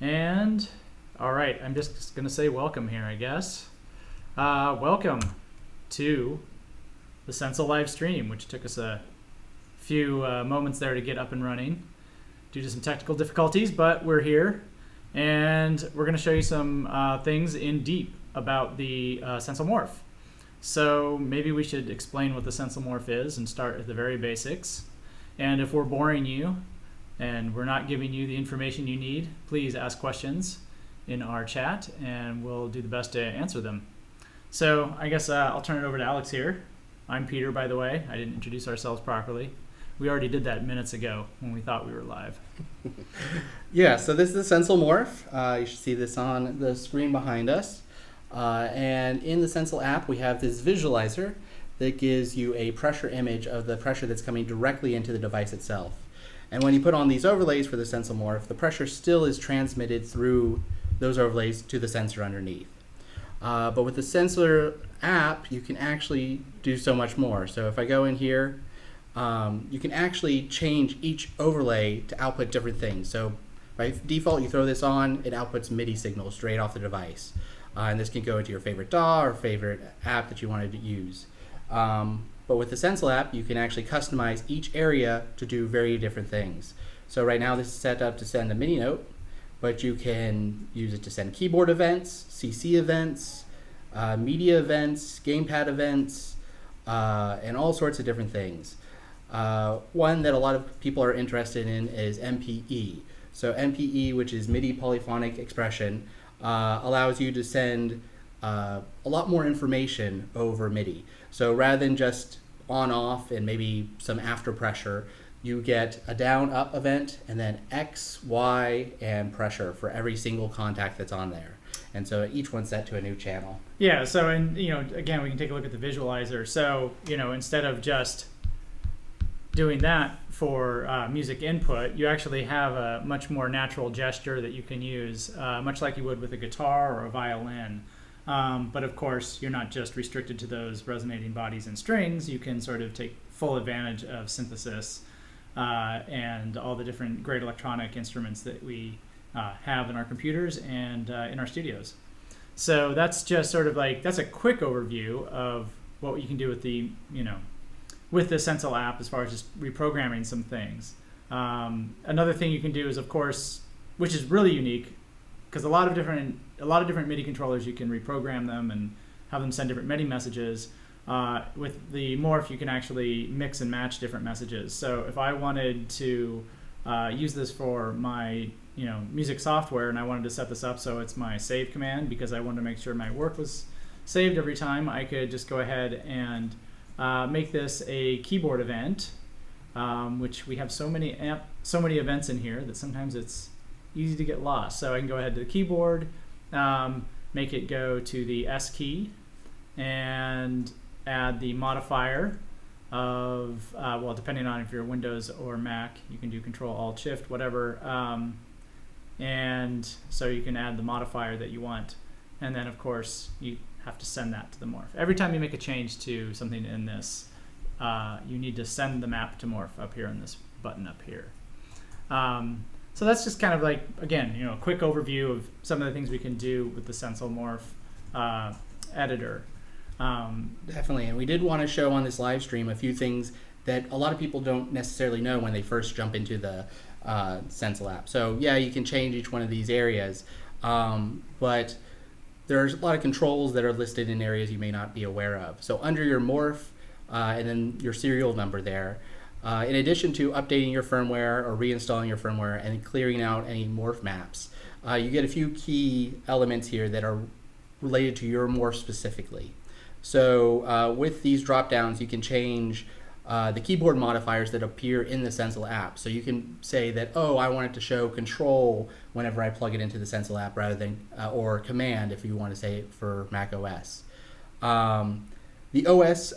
And all right, I'm just gonna say welcome here, I guess. Welcome to the Sensel live stream, which took us a few moments there to get up and running due to some technical difficulties, but we're here, and we're gonna show you some things in deep about the Sensel Morph. So maybe we should explain what the Sensel Morph is and start at the very basics. And if we're boring you and we're not giving you the information you need, please ask questions in our chat and we'll do the best to answer them. So I guess I'll turn it over to Alex here. I'm Peter, by the way. I didn't introduce ourselves properly. We already did that minutes ago when we thought we were live. Yeah, so this is the Sensel Morph. You should see this on the screen behind us. And in the Sensel app, we have this visualizer that gives you a pressure image of the pressure that's coming directly into the device itself. And when you put on these overlays for the Sensel Morph, the pressure still is transmitted through those overlays to the sensor underneath. But with the Sensor app, you can actually do so much more. So if I go in here, you can actually change each overlay to output different things. So by default, you throw this on, it outputs MIDI signals straight off the device. And this can go into your favorite DAW or favorite app that you wanted to use. But with the Sensel app, you can actually customize each area to do very different things. So right now this is set up to send a MIDI note, but you can use it to send keyboard events, CC events, media events, gamepad events, and all sorts of different things. One that a lot of people are interested in is MPE. So MPE, which is MIDI polyphonic expression, allows you to send a lot more information over MIDI. So rather than just on off and maybe some after pressure, you get a down up event and then X, Y, and pressure for every single contact that's on there. And so each one's set to a new channel. Yeah, so and again, we can take a look at the visualizer. So instead of just doing that for music input, you actually have a much more natural gesture that you can use, much like you would with a guitar or a violin. But of course, you're not just restricted to those resonating bodies and strings. You can sort of take full advantage of synthesis and all the different great electronic instruments that we have in our computers and in our studios. So that's just sort of that's a quick overview of what you can do with the, with the Sensel app as far as just reprogramming some things. Another thing you can do is, of course, which is really unique, because a lot of different MIDI controllers, you can reprogram them and have them send different MIDI messages. With the Morph, you can actually mix and match different messages. So if I wanted to use this for my music software and I wanted to set this up so it's my save command because I wanted to make sure my work was saved every time, I could just go ahead and make this a keyboard event, which we have so many events in here that sometimes it's easy to get lost. So I can go ahead to the keyboard, make it go to the S key, and add the modifier of, well, depending on if you're Windows or Mac, you can do Control Alt Shift, whatever. And so you can add the modifier that you want. And then, of course, you have to send that to the Morph. Every time you make a change to something in this, you need to send the map to Morph up here in this button up here. So that's just kind of again, a quick overview of some of the things we can do with the Sensel Morph editor. Definitely, and we did want to show on this live stream a few things that a lot of people don't necessarily know when they first jump into the Sensel app. So yeah, you can change each one of these areas, but there's a lot of controls that are listed in areas you may not be aware of. So under your Morph and then your serial number there, in addition to updating your firmware or reinstalling your firmware and clearing out any Morph maps, you get a few key elements here that are related to your Morph specifically. So with these drop downs, you can change the keyboard modifiers that appear in the Sensel app. So you can say that, oh, I want it to show control whenever I plug it into the Sensel app rather than, or command if you want to say it for Mac OS. The OS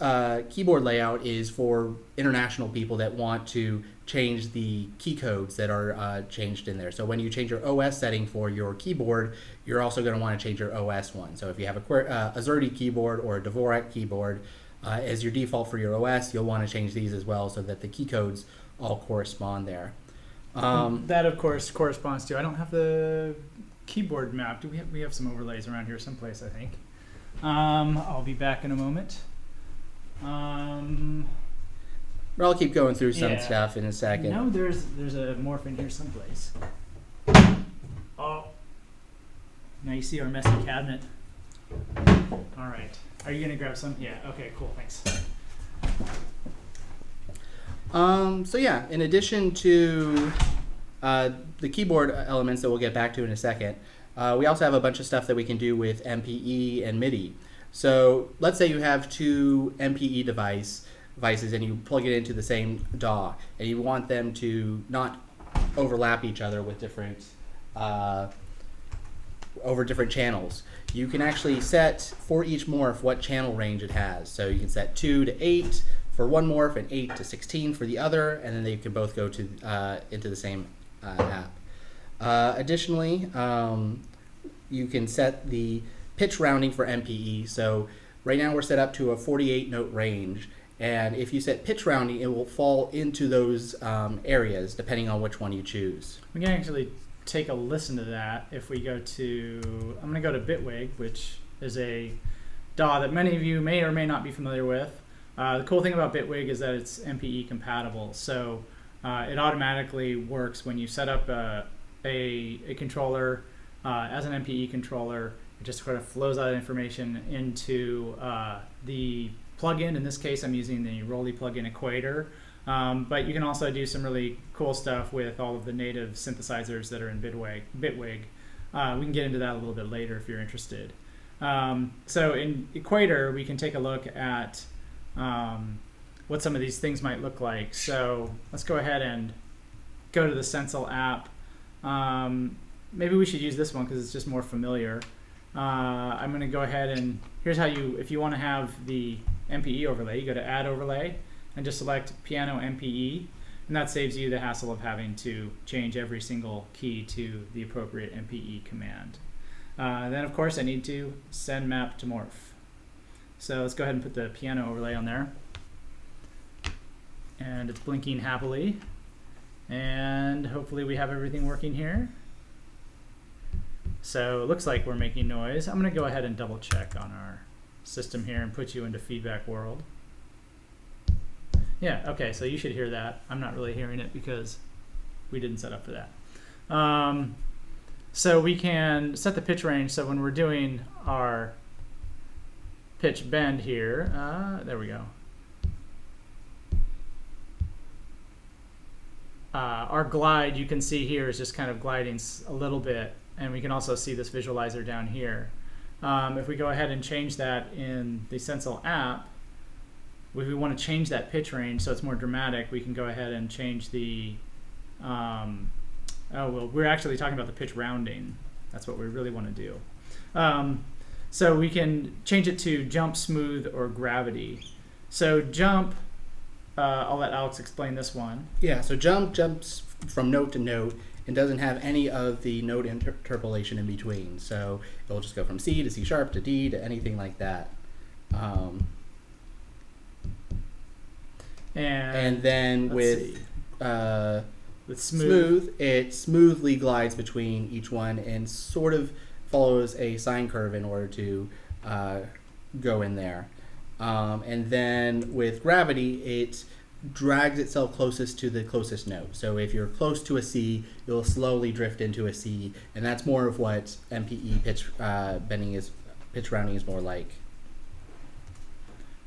keyboard layout is for international people that want to change the key codes that are changed in there. So when you change your OS setting for your keyboard, you're also going to want to change your OS one. So if you have a AZERTY keyboard or a Dvorak keyboard as your default for your OS, you'll want to change these as well so that the key codes all correspond there. That, of course, corresponds to, I don't have the keyboard map. We have some overlays around here someplace, I think. I'll be back in a moment. But I'll keep going through some Yeah. stuff in a second. No, there's a morph in here someplace. Oh. Now you see our messy cabinet. All right. Are you gonna grab some? Yeah. Okay. Cool. Thanks. So yeah, in addition to the keyboard elements that we'll get back to in a second, we also have a bunch of stuff that we can do with MPE and MIDI. So let's say you have two MPE devices and you plug it into the same DAW, and you want them to not overlap each other with different over different channels. You can actually set for each morph what channel range it has. So you can set 2 to 8 for one morph and 8 to 16 for the other, and then they can both go to into the same app. Additionally, you can set the pitch rounding for MPE. So right now we're set up to a 48 note range, and if you set pitch rounding, it will fall into those areas depending on which one you choose. We can actually take a listen to that if we go to, I'm going to go to Bitwig, which is a DAW that many of you may or may not be familiar with. The cool thing about Bitwig is that it's MPE compatible, so it automatically works when you set up a controller as an MPE controller. It just sort of flows that information into the plugin. In this case, I'm using the Rolly plugin Equator. But you can also do some really cool stuff with all of the native synthesizers that are in Bitwig. We can get into that a little bit later if you're interested. So in Equator, we can take a look at what some of these things might look like. So let's go ahead and go to the Sensel app. Maybe we should use this one because it's just more familiar. I'm going to go ahead and here's how you, if you want to have the MPE overlay, you go to Add Overlay and just select Piano MPE, and that saves you the hassle of having to change every single key to the appropriate MPE command. Then of course I need to send map to morph. So let's go ahead and put the piano overlay on there. And it's blinking happily. And hopefully we have everything working here. So it looks like we're making noise. I'm going to go ahead and double check on our system here and put you into feedback world. Yeah, okay, so you should hear that. I'm not really hearing it because we didn't set up for that. So we can set the pitch range. So when we're doing our pitch bend here, there we go. Our glide, you can see here, is just kind of gliding a little bit, and we can also see this visualizer down here. If we go ahead and change that in the Sensel app, if we want to change that pitch range so it's more dramatic, we can go ahead and change the, oh, well, we're actually talking about the pitch rounding. That's what we really want to do. So we can change it to jump, smooth, or gravity. So jump, I'll let Alex explain this one. Yeah, so jump jumps from note to note and doesn't have any of the note interpolation in between. So it'll just go from C to C sharp to D to anything like that. And then with smooth, it smoothly glides between each one and sort of follows a sine curve in order to go in there. And then with gravity, it drags itself closest to the closest note. So if you're close to a C, you'll slowly drift into a C, and that's more of what MPE pitch rounding is more like.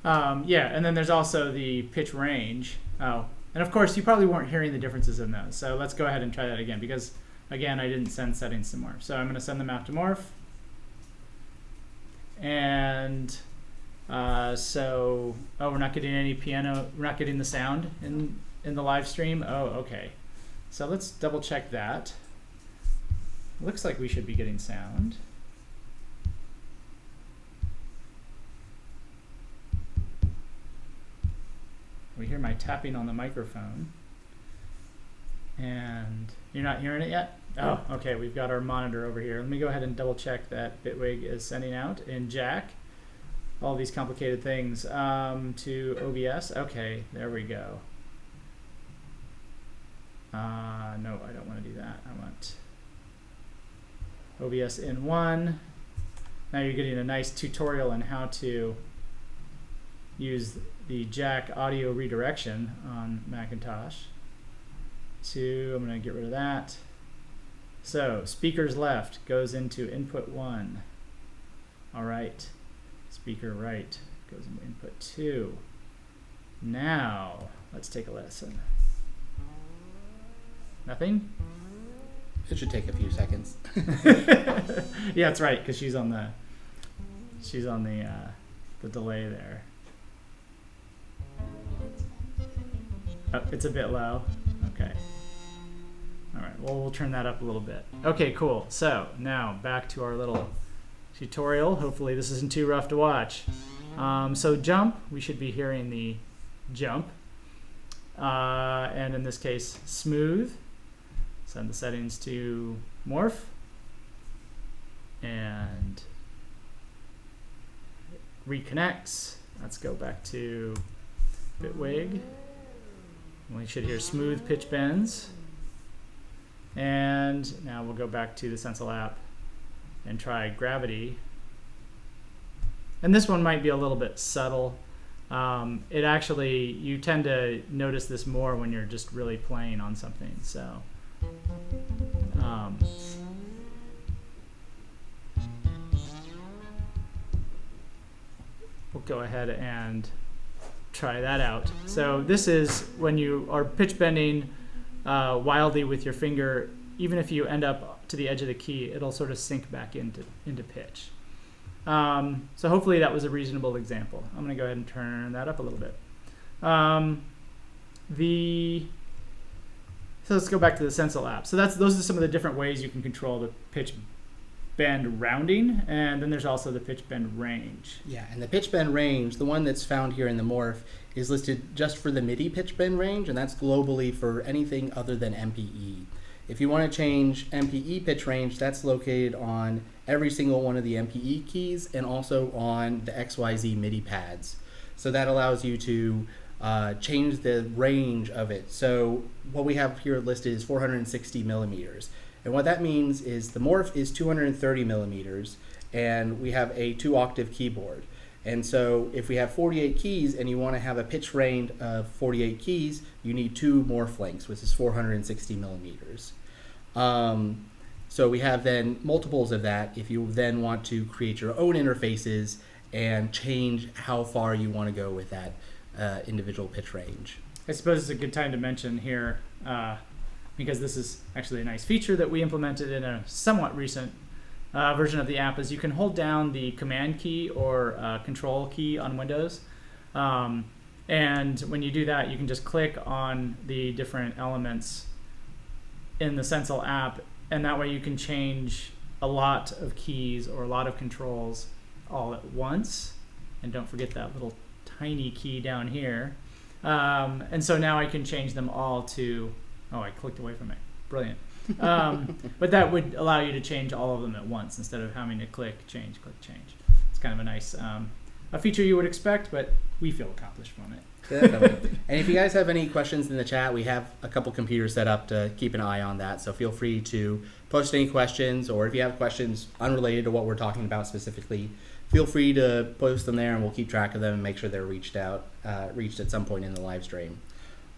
Yeah, and then there's also the pitch range. Oh, and of course you probably weren't hearing the differences in those. So let's go ahead and try that again because, again, I didn't send settings to morph. So I'm going to send them out to morph. And so, oh, we're not getting any piano, we're not getting the sound in the live stream. Oh, okay. So let's double check that. Looks like we should be getting sound. We hear my tapping on the microphone. And you're not hearing it yet? Oh, okay, we've got our monitor over here. Let me go ahead and double check that Bitwig is sending out in Jack. All these complicated things to OBS. Okay, there we go. No, I don't want to do that. I want OBS in 1. Now you're getting a nice tutorial on how to use the jack audio redirection on Macintosh. 2, I'm going to get rid of that. So speakers left goes into input 1. All right. Speaker right goes into input 2. Now let's take a listen. Nothing? It should take a few seconds. Yeah, that's right, because she's on the delay there. Oh, it's a bit low. Okay. All right. Well, we'll turn that up a little bit. Okay, cool. So now back to our little tutorial. Hopefully this isn't too rough to watch. So jump, we should be hearing the jump. And in this case, smooth. Send the settings to Morph. And reconnects. Let's go back to Bitwig. We should hear smooth pitch bends. And now we'll go back to the Sensel app and try gravity. And this one might be a little bit subtle. It actually, you tend to notice this more when you're just really playing on something. So, we'll go ahead and try that out. So this is when you are pitch bending wildly with your finger. Even if you end up to the edge of the key, it'll sort of sink back into pitch. So hopefully that was a reasonable example. I'm going to go ahead and turn that up a little bit. So let's go back to the Sensel app. So those are some of the different ways you can control the pitch bend rounding, and then there's also the pitch bend range. Yeah, and the pitch bend range, the one that's found here in the Morph, is listed just for the MIDI pitch bend range, and that's globally for anything other than MPE. If you want to change MPE pitch range, that's located on every single one of the MPE keys and also on the XYZ MIDI pads. So that allows you to change the range of it. So what we have here listed is 460 millimeters. And what that means is the Morph is 230 millimeters, and we have a 2-octave keyboard. And so if we have 48 keys and you want to have a pitch range of 48 keys, you need 2 Morph lengths, which is 460 millimeters. So we have then multiples of that if you then want to create your own interfaces and change how far you want to go with that individual pitch range. I suppose it's a good time to mention here, because this is actually a nice feature that we implemented in a somewhat recent version of the app, is you can hold down the command key or control key on Windows. And when you do that, you can just click on the different elements in the Sensel app, and that way you can change a lot of keys or a lot of controls all at once. And don't forget that little tiny key down here. And so now I can change them all to, oh, I clicked away from it. Brilliant. But that would allow you to change all of them at once instead of having to click, change, click, change. It's kind of a nice a feature you would expect, but we feel accomplished from it. Definitely. And if you guys have any questions in the chat, we have a couple computers set up to keep an eye on that. So feel free to post any questions, or if you have questions unrelated to what we're talking about specifically, feel free to post them there, and we'll keep track of them and make sure they're reached at some point in the live stream.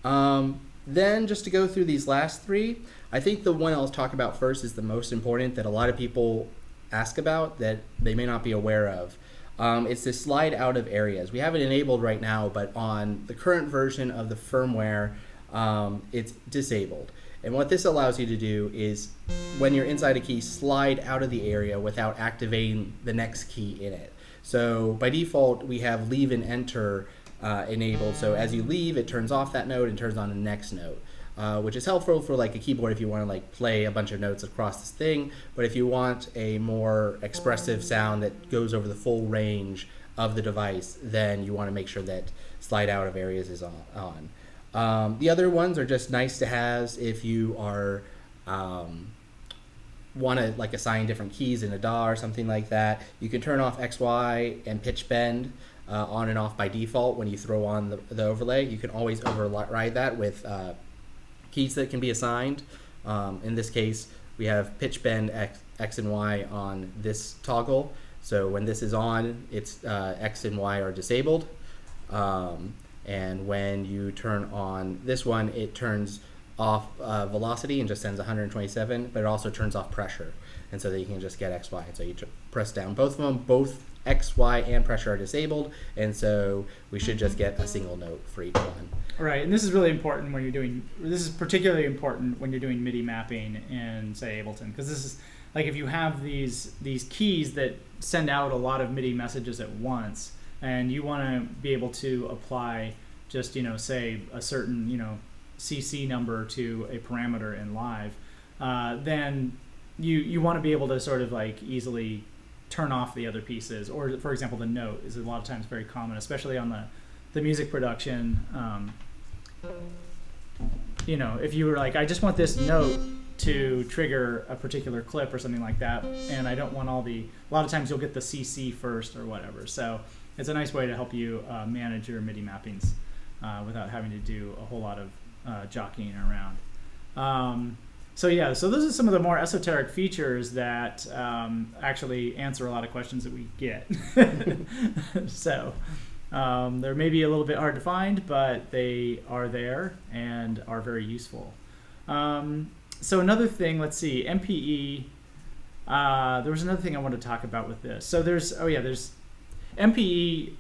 Then just to go through these last 3, I think the one I'll talk about first is the most important that a lot of people ask about that they may not be aware of. It's this slide out of areas. We have it enabled right now, but on the current version of the firmware, it's disabled. And what this allows you to do is, when you're inside a key, slide out of the area without activating the next key in it. So by default, we have leave and enter enabled. So as you leave, it turns off that note and turns on the next note. Which is helpful for like a keyboard if you want to like play a bunch of notes across this thing. But if you want a more expressive sound that goes over the full range of the device, then you want to make sure that slide out of areas is on. The other ones are just nice to have if you are want to like assign different keys in a DAW or something like that. You can turn off X, Y, and pitch bend on and off by default when you throw on the overlay. You can always override that with keys that can be assigned. In this case, we have pitch bend X and Y on this toggle. So when this is on, it's X and Y are disabled. And when you turn on this one, it turns off velocity and just sends 127, but it also turns off pressure. And so that you can just get X, Y. And so you press down both of them, both X, Y, and pressure are disabled. And so we should just get a single note for each one. Right, and this is really important when you're doing, this is particularly important when you're doing MIDI mapping in, say, Ableton, because this is, like, if you have these keys that send out a lot of MIDI messages at once, and you want to be able to apply just, say a certain, CC number to a parameter in live, then you want to be able to sort of like easily turn off the other pieces. Or, for example, the note is a lot of times very common, especially on the music production. If you were like, I just want this note to trigger a particular clip or something like that, and I don't want a lot of times you'll get the CC first or whatever. So it's a nice way to help you manage your MIDI mappings without having to do a whole lot of jockeying around. So those are some of the more esoteric features that actually answer a lot of questions that we get. So they're maybe a little bit hard to find, but they are there and are very useful. So another thing, let's see, MPE, there was another thing I wanted to talk about with this. So there's MPE,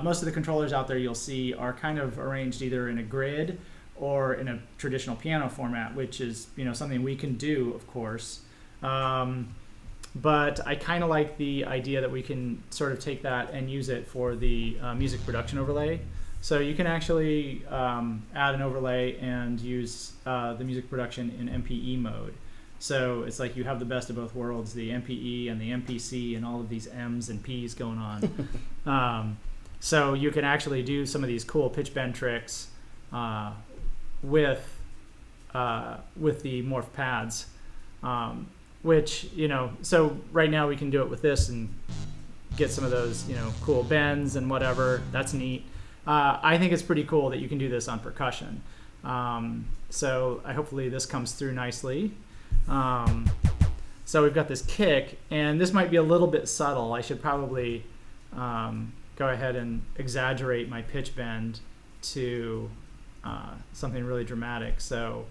most of the controllers out there you'll see are kind of arranged either in a grid or in a traditional piano format, which is something we can do, of course. But I kind of like the idea that we can sort of take that and use it for the music production overlay. So you can actually add an overlay and use the music production in MPE mode. So it's like you have the best of both worlds, the MPE and the MPC and all of these M's and P's going on. So you can actually do some of these cool pitch bend tricks with the Morph pads, which, so right now we can do it with this and get some of those, cool bends and whatever. That's neat. I think it's pretty cool that you can do this on percussion. So hopefully this comes through nicely. So we've got this kick, and this might be a little bit subtle. I should probably go ahead and exaggerate my pitch bend to something really dramatic. So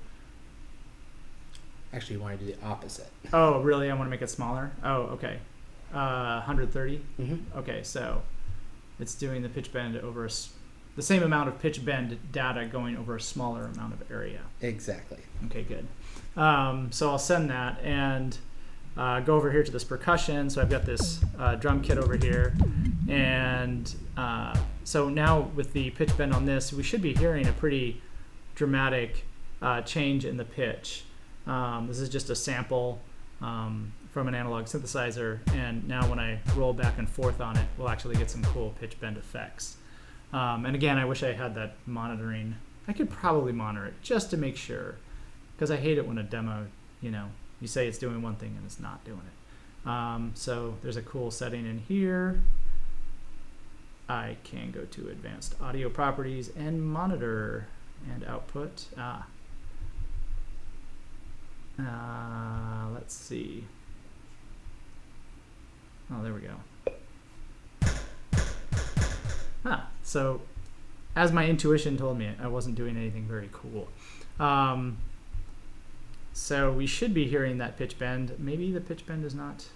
actually, you want to do the opposite. Oh, really? I want to make it smaller? Oh, okay. 130? Mm-hmm. Okay, so it's doing the pitch bend over the same amount of pitch bend data going over a smaller amount of area. Exactly. Okay, good. So I'll send that and go over here to this percussion. So I've got this drum kit over here. And so now with the pitch bend on this, we should be hearing a pretty dramatic change in the pitch. This is just a sample from an analog synthesizer, and now when I roll back and forth on it, we'll actually get some cool pitch bend effects. And again, I wish I had that monitoring. I could probably monitor it just to make sure, because I hate it when a demo, you say it's doing one thing and it's not doing it. So there's a cool setting in here. I can go to advanced audio properties and monitor and output. Let's see. Oh, there we go. So as my intuition told me, I wasn't doing anything very cool. So we should be hearing that pitch bend. Maybe the pitch bend is not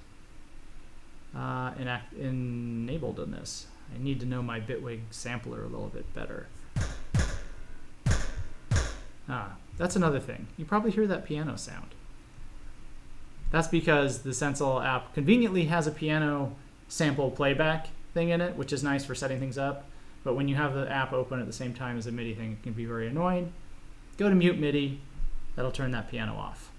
enabled in this. I need to know my Bitwig sampler a little bit better. That's another thing. You probably hear that piano sound. That's because the Sensel app conveniently has a piano sample playback thing in it, which is nice for setting things up. But when you have the app open at the same time as the MIDI thing, it can be very annoying. Go to mute MIDI. That'll turn that piano off.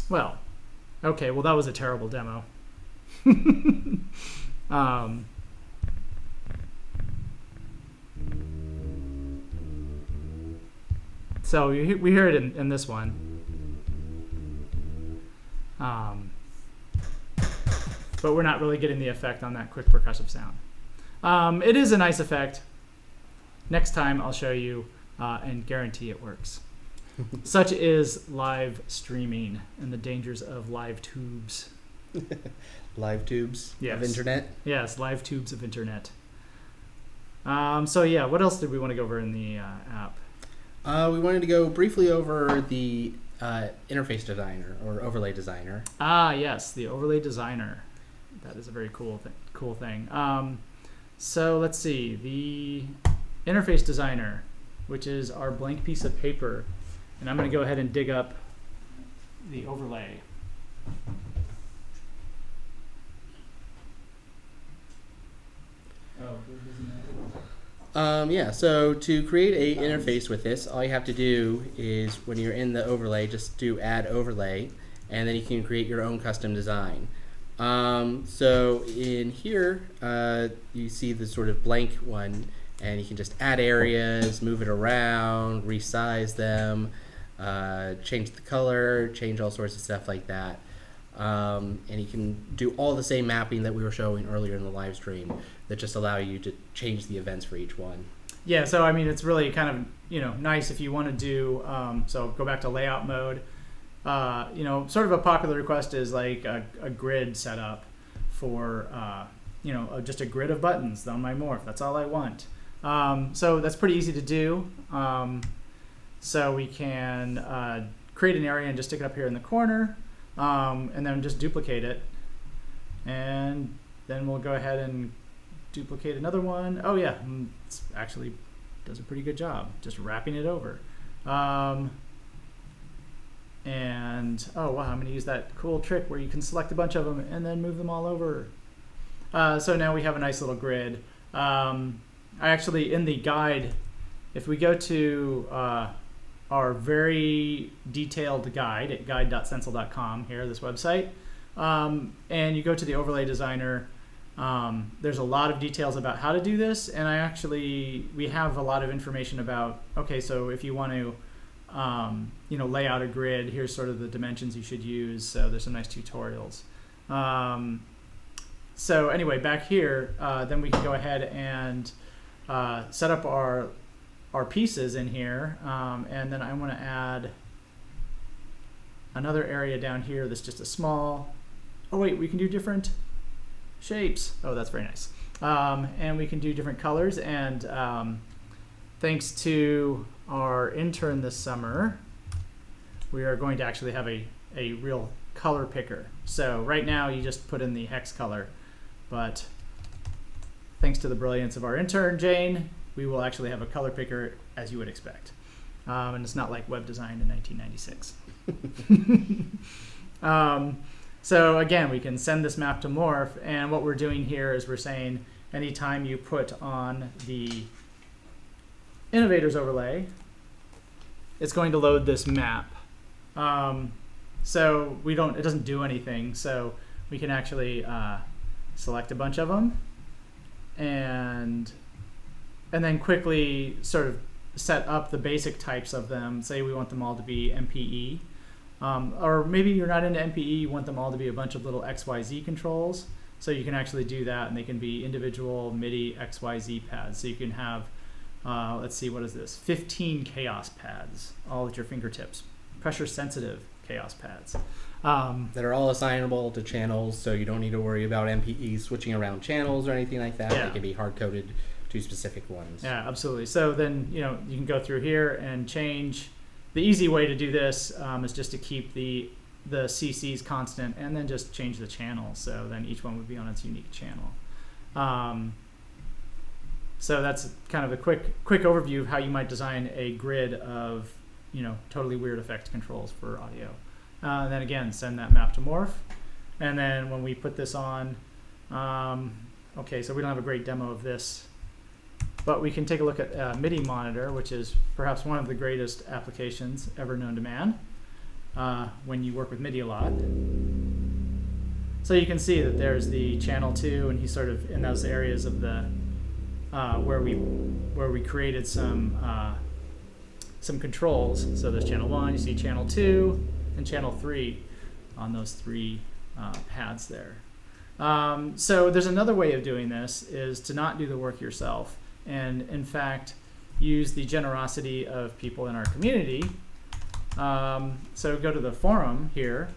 Well, okay, well that was a terrible demo. So we hear it in this one. But we're not really getting the effect on that quick percussive sound. It is a nice effect. Next time I'll show you and guarantee it works. Such is live streaming and the dangers of live tubes. Live tubes of internet. Yes, live tubes of internet. So yeah, what else did we want to go over in the app? We wanted to go briefly over the interface designer or overlay designer. Ah, yes, the overlay designer. That is a very cool thing. So let's see, the interface designer, which is our blank piece of paper, and I'm going to go ahead and dig up the overlay. Yeah, so to create a interface with this, all you have to do is when you're in the overlay, just do add overlay, and then you can create your own custom design. So in here, you see the sort of blank one, and you can just add areas, move it around, resize them, change the color, change all sorts of stuff like that. And you can do all the same mapping that we were showing earlier in the live stream that just allow you to change the events for each one. Yeah, so I mean, it's really kind of nice if you want to do. So go back to layout mode. Sort of a popular request is like a grid setup for just a grid of buttons on my Morph. That's all I want. So that's pretty easy to do. So we can create an area and just stick it up here in the corner. And then just duplicate it, and then we'll go ahead and duplicate another one. Oh yeah, it's actually does a pretty good job just wrapping it over. And oh wow, I'm going to use that cool trick where you can select a bunch of them and then move them all over. So now we have a nice little grid. I actually, in the guide, if we go to our very detailed guide at guide.sensel.com here, this website, and you go to the overlay designer, there's a lot of details about how to do this, and we have a lot of information about, okay, so if you want to lay out a grid, here's sort of the dimensions you should use. So there's some nice tutorials. So anyway, back here, then we can go ahead and set up our pieces in here, and then I want to add another area down here that's just a small, oh wait, we can do different shapes. Oh, that's very nice. And we can do different colors, and thanks to our intern this summer, we are going to actually have a real color picker. So right now you just put in the hex color, but thanks to the brilliance of our intern, Jane, we will actually have a color picker as you would expect. And it's not like web design in 1996. So again, we can send this map to Morph, and what we're doing here is we're saying anytime you put on the Innovators overlay, it's going to load this map. So it doesn't do anything, so we can actually select a bunch of them and then quickly sort of set up the basic types of them. Say we want them all to be MPE, or maybe you're not into MPE, you want them all to be a bunch of little XYZ controls. So you can actually do that, and they can be individual MIDI XYZ pads. So you can have, let's see, what is this? 15 chaos pads, all at your fingertips. Pressure sensitive chaos pads. That are all assignable to channels, so you don't need to worry about MPE switching around channels or anything like that. Yeah. They can be hard-coded to specific ones. Yeah, absolutely. So then, you can go through here and change. The easy way to do this is just to keep the CCs constant and then just change the channel. So then each one would be on its unique channel. So that's kind of a quick overview of how you might design a grid of, totally weird effect controls for audio. And then again, send that map to Morph. And then when we put this on, okay, so we don't have a great demo of this, but we can take a look at MIDI Monitor, which is perhaps one of the greatest applications ever known to man when you work with MIDI a lot. So you can see that there's the channel 2, and he's sort of in those areas of the where we created some controls. So there's channel 1, you see channel 2, and channel 3 on those 3 pads there. So there's another way of doing this, is to not do the work yourself. And in fact, use the generosity of people in our community. So go to the forum here,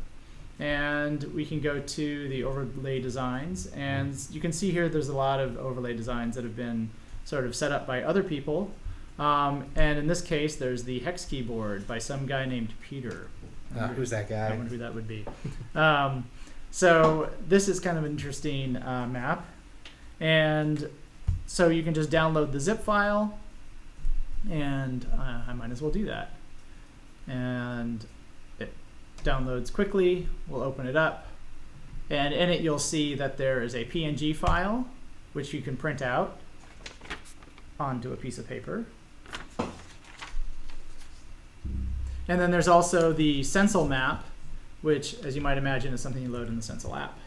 and we can go to the overlay designs, and you can see here there's a lot of overlay designs that have been sort of set up by other people. And in this case, there's the hex keyboard by some guy named Peter. Who's that guy? I wonder who that would be. So this is kind of an interesting map. And so you can just download the zip file, and I might as well do that. And it downloads quickly. We'll open it up. And in it, you'll see that there is a PNG file, which you can print out onto a piece of paper. And then there's also the Sensel map, which, as you might imagine, is something you load in the Sensel app.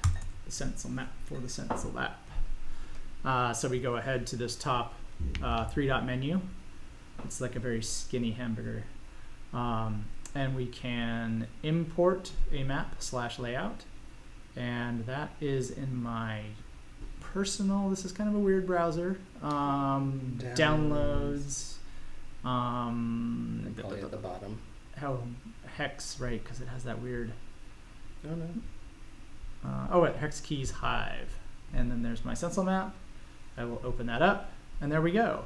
The Sensel map for the Sensel app. So we go ahead to this top three-dot menu. It's like a very skinny hamburger. And we can import a map/layout. And that is in my personal, this is kind of a weird browser. Downloads. Probably at the bottom. How hex, right? Because it has that weird. Oh no. Hex keys Hive, and then there's my Sensel map. I will open that up, and there we go.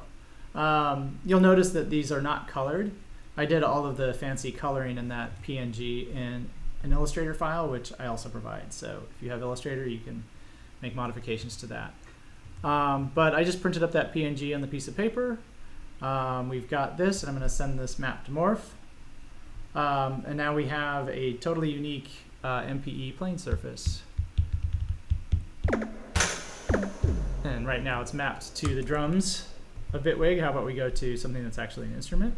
You'll notice that these are not colored. I did all of the fancy coloring in that PNG in an Illustrator file, which I also provide. So if you have Illustrator, you can make modifications to that. But I just printed up that PNG on the piece of paper. We've got this, and I'm going to send this map to Morph. And now we have a totally unique MPE plane surface. And right now it's mapped to the drums of Bitwig. How about we go to something that's actually an instrument?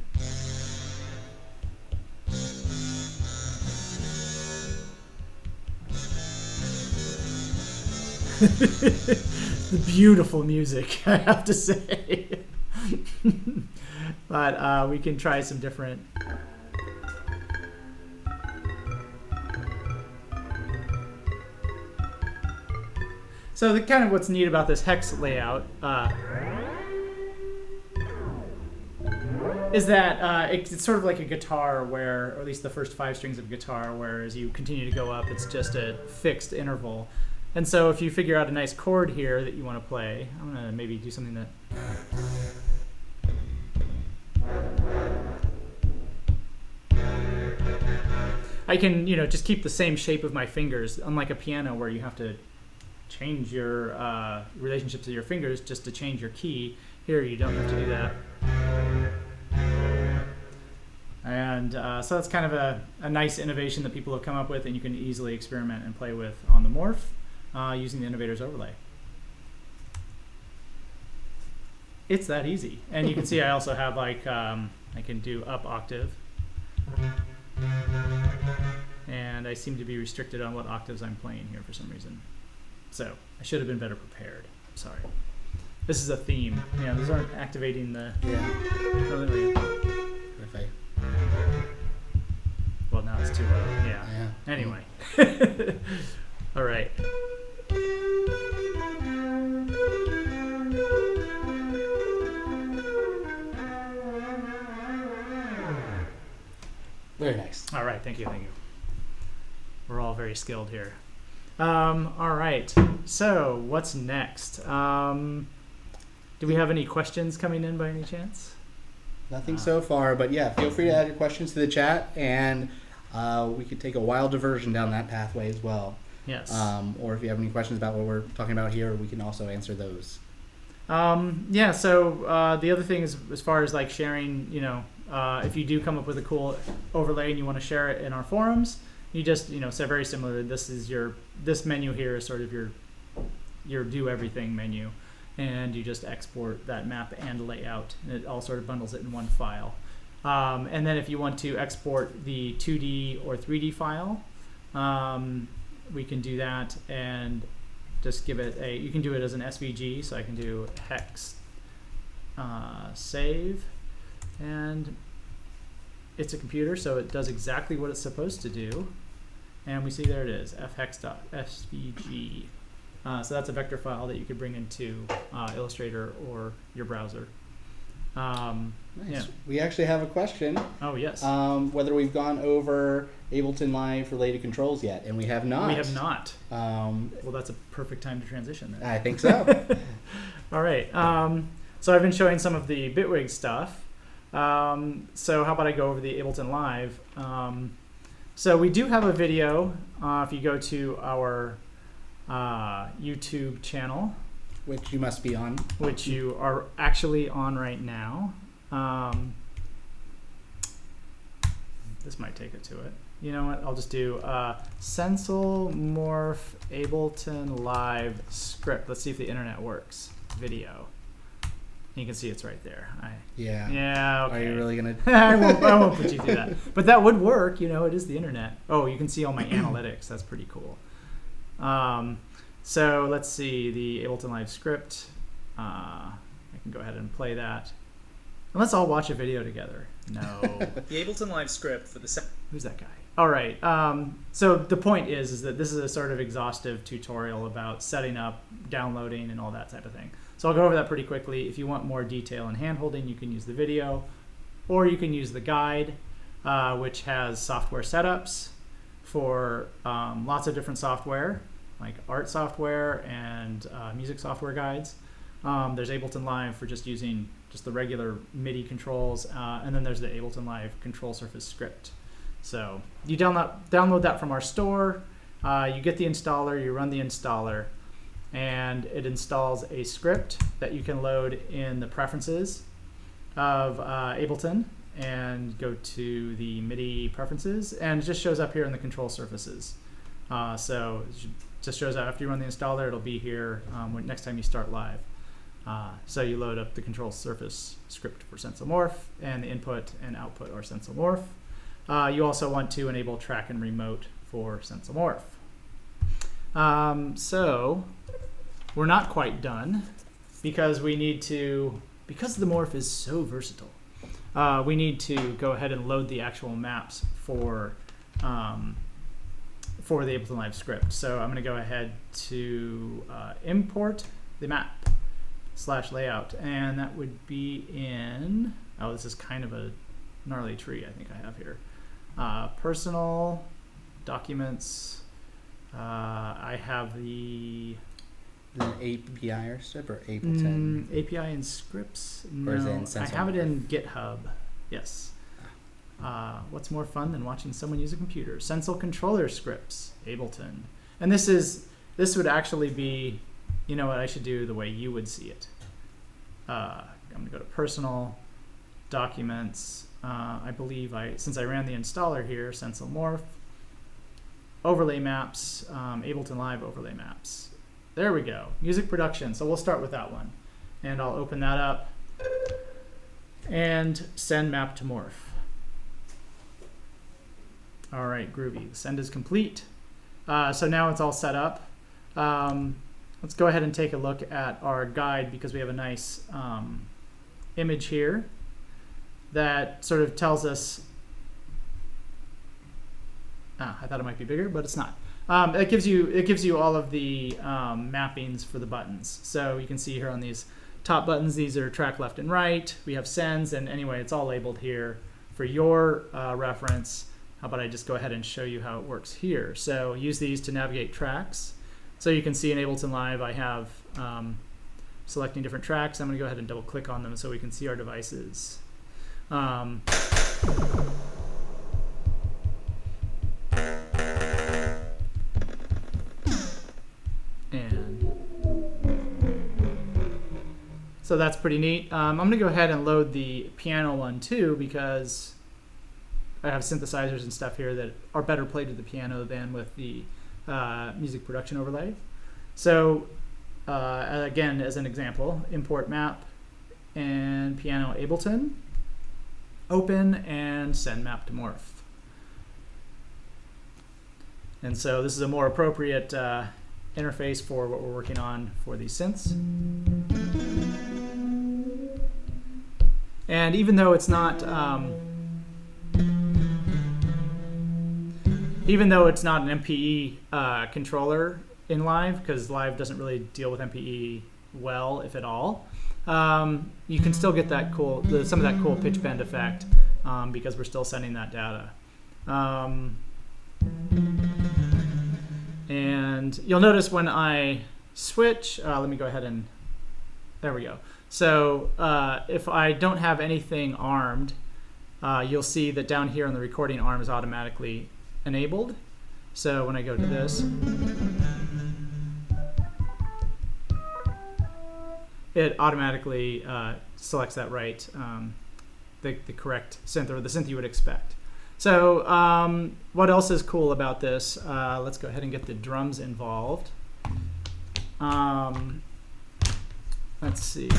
The beautiful music, I have to say. But we can try some different. So the kind of what's neat about this hex layout is that it's sort of like a guitar where, or at least the first 5 strings of guitar, where as you continue to go up, it's just a fixed interval. And so if you figure out a nice chord here that you want to play, I'm going to maybe do something that... I can, just keep the same shape of my fingers, unlike a piano where you have to change your relationship to your fingers just to change your key. Here, you don't have to do that. And so that's kind of a nice innovation that people have come up with, and you can easily experiment and play with on the Morph using the Innovator's overlay. It's that easy. And you can see I also have I can do up octave. And I seem to be restricted on what octaves I'm playing here for some reason. So I should have been better prepared. Sorry. This is a theme. Yeah, those aren't activating the... Yeah. Oh, there we go. Perfect. Well, now it's too low. Yeah. Anyway. All right. Very nice. All right. Thank you. Thank you. We're all very skilled here. All right. So what's next? Do we have any questions coming in by any chance? Nothing so far, but yeah, feel free to add your questions to the chat, and we could take a wild diversion down that pathway as well. Yes. Or if you have any questions about what we're talking about here, we can also answer those. Yeah, so the other thing is, as far as like sharing, if you do come up with a cool overlay and you want to share it in our forums, you just, say very similar. This menu here is sort of your do everything menu, and you just export that map and layout, and it all sort of bundles it in one file. And then if you want to export the 2D or 3D file, we can do that and just give it you can do it as an SVG, so I can do hex save, and it's a computer, so it does exactly what it's supposed to do. And we see there it is, fhex.svg. So that's a vector file that you could bring into Illustrator or your browser. Nice. Yeah. We actually have a question. Oh, yes. Whether we've gone over Ableton Live related controls yet, and we have not. We have not. Well, that's a perfect time to transition then. I think so. All right. So I've been showing some of the Bitwig stuff. So how about I go over the Ableton Live? So we do have a video. If you go to our YouTube channel, Which you must be on. which you are actually on right now. This might take it to it. You know what? I'll just do Sensel Morph Ableton Live Script. Let's see if the internet works. Video. You can see it's right there. Yeah. Yeah. Okay. Are you really gonna? I won't put you through that. But that would work. You know, it is the internet. Oh, you can see all my analytics. That's pretty cool. So let's see the Ableton Live Script. I can go ahead and play that. And let's all watch a video together. No. The Ableton Live Script for the Who's that guy? All right. So the point is that this is a sort of exhaustive tutorial about setting up, downloading, and all that type of thing. So I'll go over that pretty quickly. If you want more detail and hand-holding, you can use the video, or you can use the guide, which has software setups for lots of different software, like art software and music software guides. There's Ableton Live for just using just the regular MIDI controls, and then there's the Ableton Live Control Surface Script. So you download that from our store, you get the installer, you run the installer, and it installs a script that you can load in the preferences of Ableton and go to the MIDI preferences, and it just shows up here in the control surfaces. So it just shows up after you run the installer, it'll be here next time you start live. So you load up the control surface script for Sensel Morph, and the input and output are Sensel Morph. You also want to enable track and remote for Sensel Morph. So we're not quite done because we need to, because the Morph is so versatile, we need to go ahead and load the actual maps for the Ableton Live script. So I'm going to go ahead to import the map /layout, and that would be in, oh, this is kind of a gnarly tree I think I have here. Personal, documents, I have the API or script or Ableton? API and scripts. Or is it No, in Sensel I have it in Morph? GitHub. Yes. What's more fun than watching someone use a computer? Sensel controller scripts, Ableton. And this would actually be, you know what, I should do the way you would see it. I'm going to go to personal, documents. I believe since I ran the installer here, Sensel Morph, overlay maps, Ableton Live overlay maps. There we go, music production. So we'll start with that one. And I'll open that up and send map to Morph. All right, groovy. The send is complete. So now it's all set up. Let's go ahead and take a look at our guide because we have a nice image here that sort of tells us, I thought it might be bigger, but it's not. It gives you all of the mappings for the buttons. So you can see here on these top buttons, these are track left and right. We have sends, and anyway, it's all labeled here for your reference. How about I just go ahead and show you how it works here. So use these to navigate tracks. So you can see in Ableton Live, I have selecting different tracks. I'm going to go ahead and double click on them so we can see our devices. And so that's pretty neat. I'm going to go ahead and load the piano one too because I have synthesizers and stuff here that are better played with the piano than with the music production overlay. So again, as an example, import map and piano Ableton, open and send map to Morph. And so this is a more appropriate interface for what we're working on for these synths. And even though it's not an MPE controller in Live, because Live doesn't really deal with MPE well, if at all, you can still get that some of that cool pitch bend effect because we're still sending that data. And you'll notice when I switch, let me go ahead and, there we go. So if I don't have anything armed, you'll see that down here on the recording arm is automatically enabled. So when I go to this, it automatically selects that right, the correct synth, or the synth you would expect. So what else is cool about this? Let's go ahead and get the drums involved. Let's see.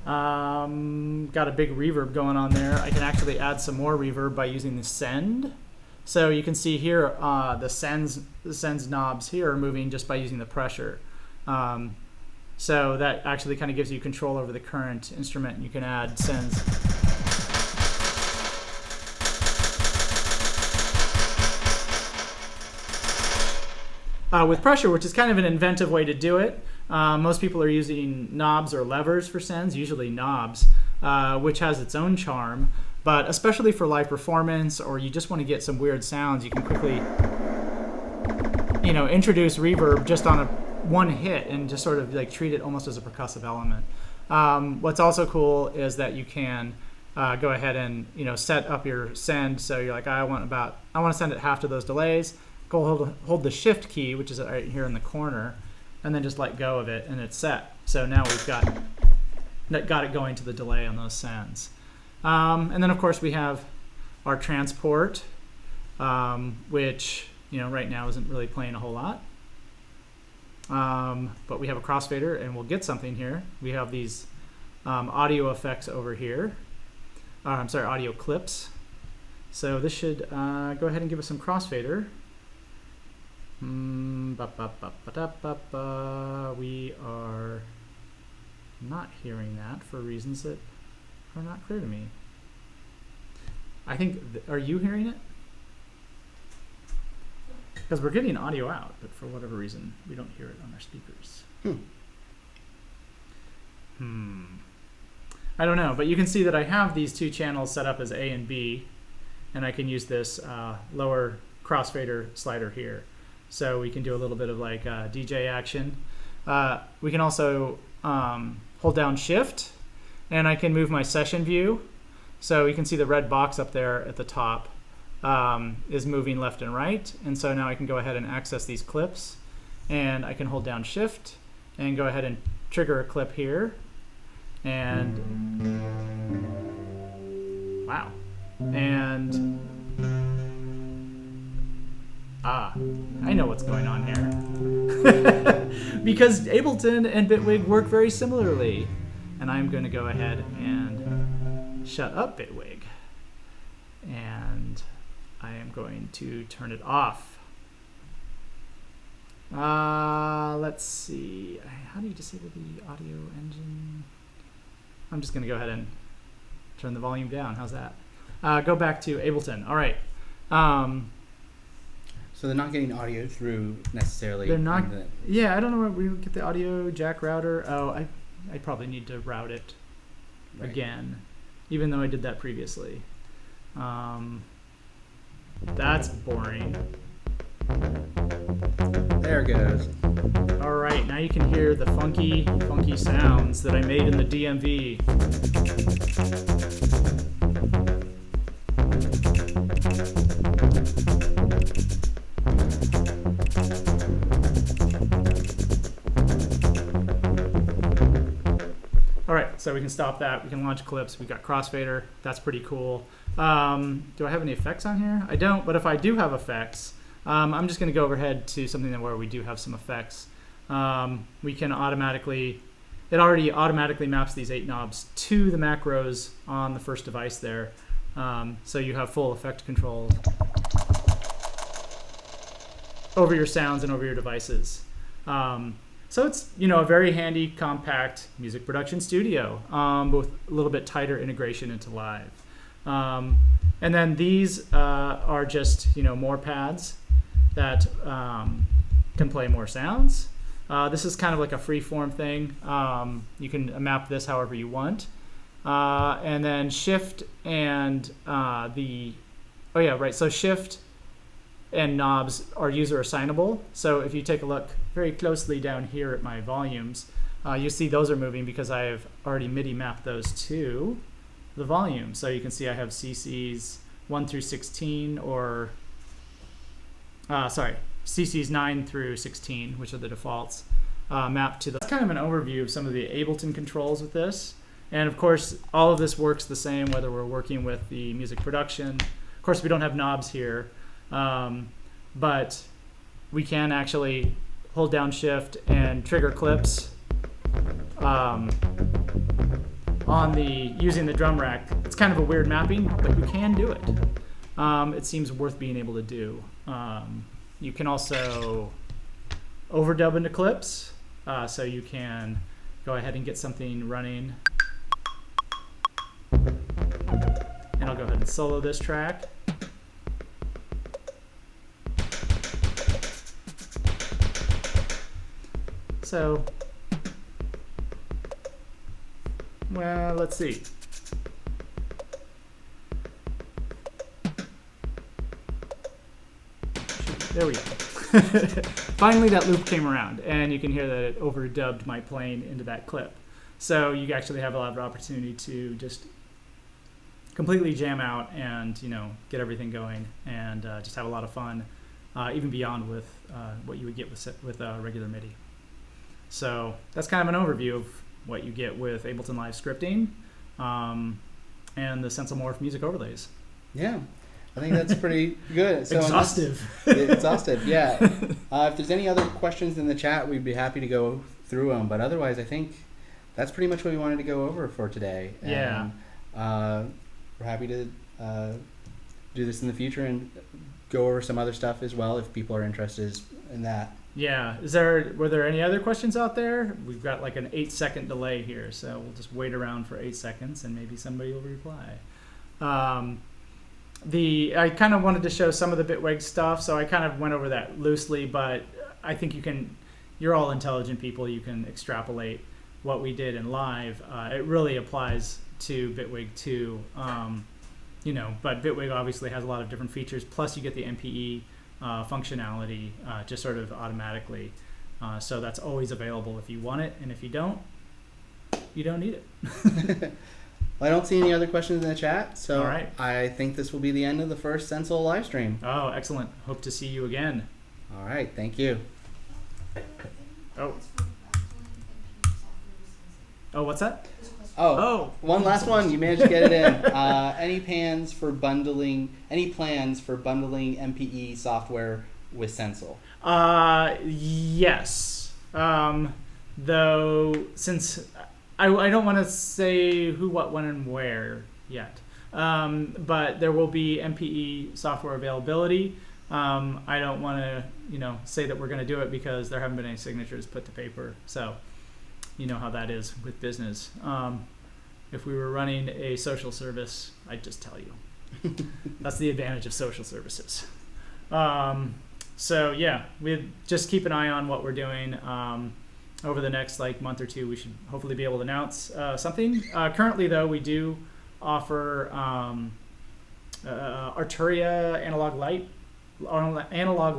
Got a big reverb going on there. I can actually add some more reverb by using the send. So you can see here the sends knobs here are moving just by using the pressure. So that actually kind of gives you control over the current instrument. You can add sends. With pressure, which is kind of an inventive way to do it. Most people are using knobs or levers for sends, usually knobs, which has its own charm. But especially for live performance, or you just want to get some weird sounds, you can quickly, introduce reverb just on one hit and just sort of like treat it almost as a percussive element. What's also cool is that you can go ahead and set up your send. So you're like, I want to send it half to those delays. Go hold the shift key, which is right here in the corner, and then just let go of it, and it's set. So now we've got it going to the delay on those sends. And then of course we have our transport, which right now isn't really playing a whole lot. But we have a crossfader, and we'll get something here. We have these audio effects over here. I'm sorry, audio clips. So this should go ahead and give us some crossfader. We are not hearing that for reasons that are not clear to me. I think, are you hearing it? Because we're getting audio out, but for whatever reason, we don't hear it on our speakers. I don't know, but you can see that I have these two channels set up as A and B, and I can use this lower crossfader slider here. So we can do a little bit of like DJ action. We can also hold down Shift, and I can move my session view. So you can see the red box up there at the top is moving left and right. And so now I can go ahead and access these clips, and I can hold down Shift and go ahead and trigger a clip here. And wow. And I know what's going on here. Because Ableton and Bitwig work very similarly. And I'm going to go ahead and shut up Bitwig. And I am going to turn it off. Let's see. How do you disable the audio engine? I'm just going to go ahead and turn the volume down. How's that? Go back to Ableton. All right. So they're not getting audio through necessarily. They're not. Yeah, I don't know where we get the audio jack router. Oh, I probably need to route it again, even though I did that previously. That's boring. There it goes. All right, now you can hear the funky sounds that I made in the DMV. All right, so we can stop that. We can launch clips. We've got crossfader. That's pretty cool. Do I have any effects on here? I don't, but if I do have effects, I'm just going to go overhead to something where we do have some effects. We can automatically, it already automatically maps these 8 knobs to the macros on the first device there. So you have full effect control over your sounds and over your devices. So it's a very handy, compact music production studio, but with a little bit tighter integration into live. And then these are just more pads that can play more sounds. This is kind of like a free form thing. You can map this however you want. And then shift and so shift and knobs are user assignable. So if you take a look very closely down here at my volumes, you see those are moving because I have already MIDI mapped those to the volume. So you can see I have CCs 1 through 16 or, CCs 9 through 16, which are the defaults, mapped to the. That's kind of an overview of some of the Ableton controls with this. And of course, all of this works the same whether we're working with the music production. Of course, we don't have knobs here, but we can actually hold down shift and trigger clips using the drum rack. It's kind of a weird mapping, but you can do it. It seems worth being able to do. You can also overdub into clips, so you can go ahead and get something running. And I'll go ahead and solo this track. So, well, let's see. There we go. Finally, that loop came around, and you can hear that it overdubbed my playing into that clip. So you actually have a lot of opportunity to just completely jam out and get everything going and just have a lot of fun, even beyond with what you would get with regular MIDI. So that's kind of an overview of what you get with Ableton Live scripting and the Sensel Morph music overlays. Yeah, I think that's pretty good. So Exhaustive. Exhaustive, yeah. If there's any other questions in the chat, we'd be happy to go through them. But otherwise, I think that's pretty much what we wanted to go over for today. Yeah. And, we're happy to do this in the future and go over some other stuff as well if people are interested in that. Yeah. Were there any other questions out there? We've got like an 8-second delay here, so we'll just wait around for 8 seconds and maybe somebody will reply. I kind of wanted to show some of the Bitwig stuff, so I kind of went over that loosely, but I think you're all intelligent people. You can extrapolate what we did in live. It really applies to Bitwig too, but Bitwig obviously has a lot of different features, plus you get the MPE functionality just sort of automatically. So that's always available if you want it, and if you don't need it. Well, I don't see any other questions in the chat, so all right. I think this will be the end of the first Sensel live stream. Oh, excellent. Hope to see you again. All right, thank you. Oh, what's that? One last one. You managed to get it in. Any plans for bundling MPE software with Sensel? Yes. Though, since I don't want to say who, what, when, and where yet, but there will be MPE software availability. I don't want to, say that we're going to do it because there haven't been any signatures put to paper. So, you know how that is with business. If we were running a social service, I'd just tell you. That's the advantage of social services. So yeah, we just keep an eye on what we're doing. Over the next month or two, we should hopefully be able to announce something. Currently, though, we do offer Arturia Analog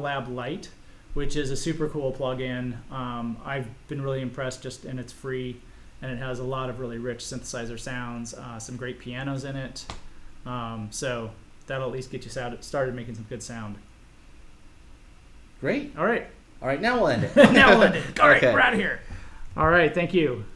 Lab Lite, which is a super cool plugin. I've been really impressed and it's free, and it has a lot of really rich synthesizer sounds, some great pianos in it. So that'll at least get you started making some good sound. Great. All right. All right, now we'll end it. Now we'll end it. All right, Okay. we're out of here. All right, thank you.